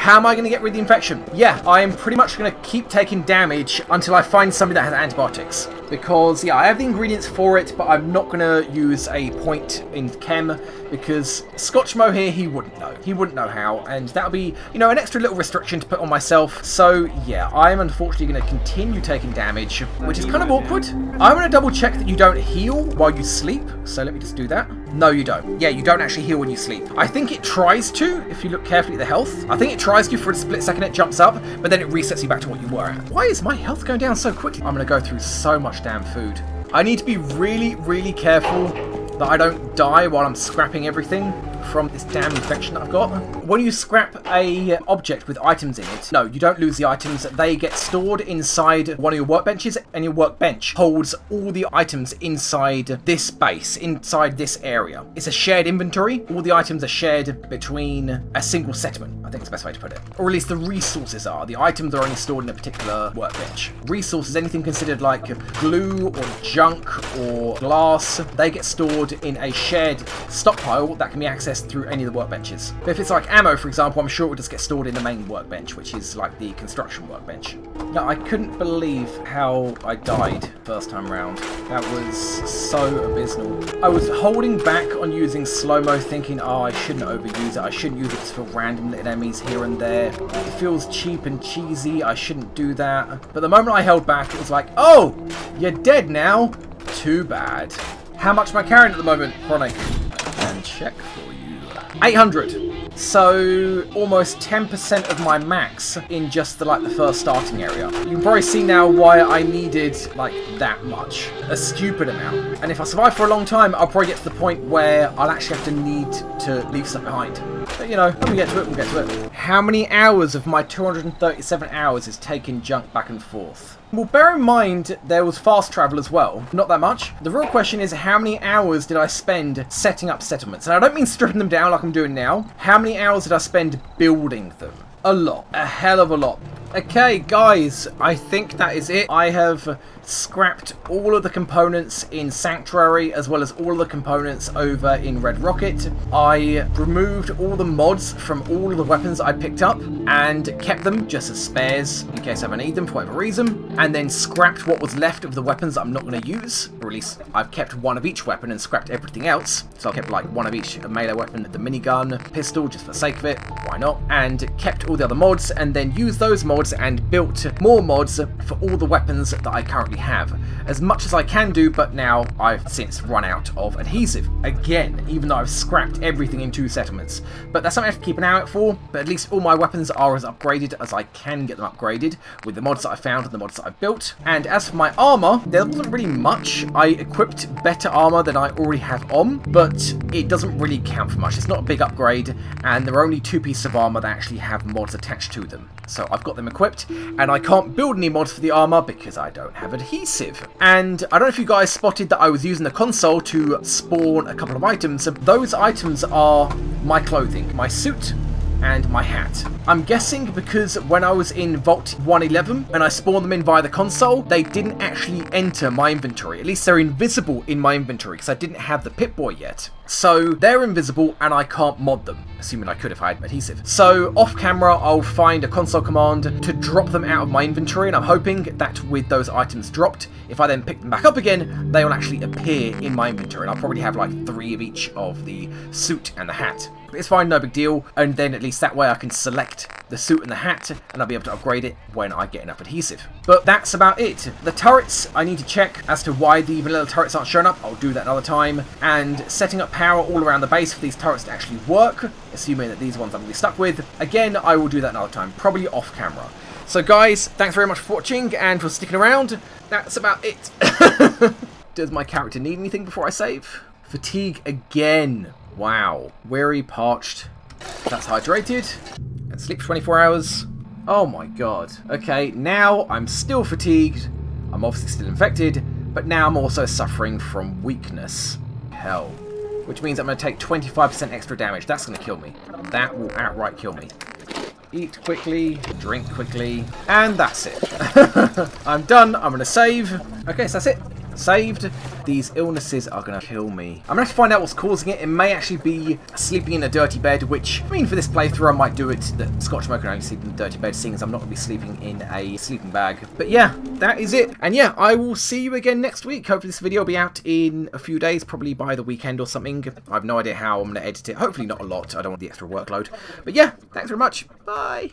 How am I going to get rid of the infection? Yeah, I am pretty much going to keep taking damage until I find somebody that has antibiotics. Because, yeah, I have the ingredients for it, but I'm not going to use a point in chem, because Scotchmo here, he wouldn't know. He wouldn't know how, and that would be, you know, an extra little restriction to put on myself. So, yeah, I am unfortunately going to continue taking damage, which is kind of awkward. I'm going to double check that you don't heal while you sleep, so let me just do that. No, you don't. Yeah, you don't actually heal when you sleep. I think it tries to, if you look carefully at the health. I think it tries to for a split second, it jumps up, but then it resets you back to what you were at. Why is my health going down so quickly? I'm going to go through so much damn food. I need to be really, really careful that I don't die while I'm scrapping everything from this damn infection that I've got. When you scrap a object with items in it, no, you don't lose the items. They get stored inside one of your workbenches, and your workbench holds all the items inside this base, inside this area. It's a shared inventory. All the items are shared between a single settlement, I think is the best way to put it. Or at least the resources are. The items are only stored in a particular workbench. Resources, anything considered like glue or junk or glass, they get stored in a shared stockpile that can be accessed through any of the workbenches. But if it's like ammo, for example, I'm sure it will just get stored in the main workbench, which is like the construction workbench. No, I couldn't believe how I died first time round. That was so abysmal. I was holding back on using slow-mo, thinking, oh, I shouldn't overuse it. I shouldn't use it just for random little enemies here and there. It feels cheap and cheesy. I shouldn't do that. But the moment I held back, it was like, oh, you're dead now. Too bad. How much am I carrying at the moment, Chronic? And check for you. 800. So almost 10% of my max in just the first starting area. You can probably see now why I needed like that much. A stupid amount. And if I survive for a long time, I'll probably get to the point where I'll actually have to need to leave stuff behind. But you know, when we get to it, we'll get to it. How many hours of my 237 hours is taking junk back and forth? Well, bear in mind, there was fast travel as well. Not that much. The real question is, how many hours did I spend setting up settlements? And I don't mean stripping them down like I'm doing now. How many hours did I spend building them? A lot. A hell of a lot. Okay, guys, I think that is it. I have scrapped all of the components in Sanctuary, as well as all of the components over in Red Rocket. I removed all the mods from all of the weapons I picked up, and kept them just as spares, in case I ever need them for whatever reason, and then scrapped what was left of the weapons that I'm not going to use, or at least I've kept one of each weapon and scrapped everything else. So I kept like one of each, a melee weapon, the minigun, pistol, just for the sake of it, why not, and kept all the other mods, and then used those mods and built more mods for all the weapons that I currently have. As much as I can do, but now I've since run out of adhesive. Again, even though I've scrapped everything in 2 settlements. But that's something I have to keep an eye out for, but at least all my weapons are as upgraded as I can get them upgraded, with the mods that I found and the mods that I've built. And as for my armor, there wasn't really much. I equipped better armor than I already have on, but it doesn't really count for much. It's not a big upgrade, and there are only 2 pieces of armor that actually have mods attached to them. So I've got them equipped, and I can't build any mods for the armor because I don't have adhesive. And I don't know if you guys spotted that I was using the console to spawn a couple of items. Those items are my clothing, my suit, and my hat. I'm guessing because when I was in Vault 111 and I spawned them in via the console, they didn't actually enter my inventory. At least they're invisible in my inventory because I didn't have the Pip-Boy yet. So they're invisible and I can't mod them, assuming I could if I had adhesive. So off camera, I'll find a console command to drop them out of my inventory, and I'm hoping that with those items dropped, if I then pick them back up again, they will actually appear in my inventory, and I'll probably have like 3 of each of the suit and the hat. But it's fine, no big deal, and then at least that way I can select the suit and the hat, and I'll be able to upgrade it when I get enough adhesive. But that's about it. The turrets, I need to check as to why the vanilla turrets aren't showing up. I'll do that another time. And setting up power all around the base for these turrets to actually work, assuming that these ones I'm going to be stuck with, again, I will do that another time, probably off camera. So guys, thanks very much for watching and for sticking around. That's about it. Does my character need anything before I save? Fatigue again. Wow. Weary, parched. That's hydrated. And sleep for 24 hours. Oh my god. Okay, now I'm still fatigued. I'm obviously still infected. But now I'm also suffering from weakness. Hell. Which means I'm going to take 25% extra damage. That's going to kill me. That will outright kill me. Eat quickly, drink quickly, and that's it. I'm done. I'm going to save. Okay, so that's it. Saved. these illnesses are going to kill me. I'm going to have to find out what's causing it. It may actually be sleeping in a dirty bed, which, I mean, for this playthrough, I might do it that Scotchmo can only sleep in a dirty bed, seeing as I'm not going to be sleeping in a sleeping bag. But yeah, that is it. And yeah, I will see you again next week. Hopefully this video will be out in a few days, probably by the weekend or something. I have no idea how I'm going to edit it. Hopefully not a lot. I don't want the extra workload. But yeah, thanks very much. Bye.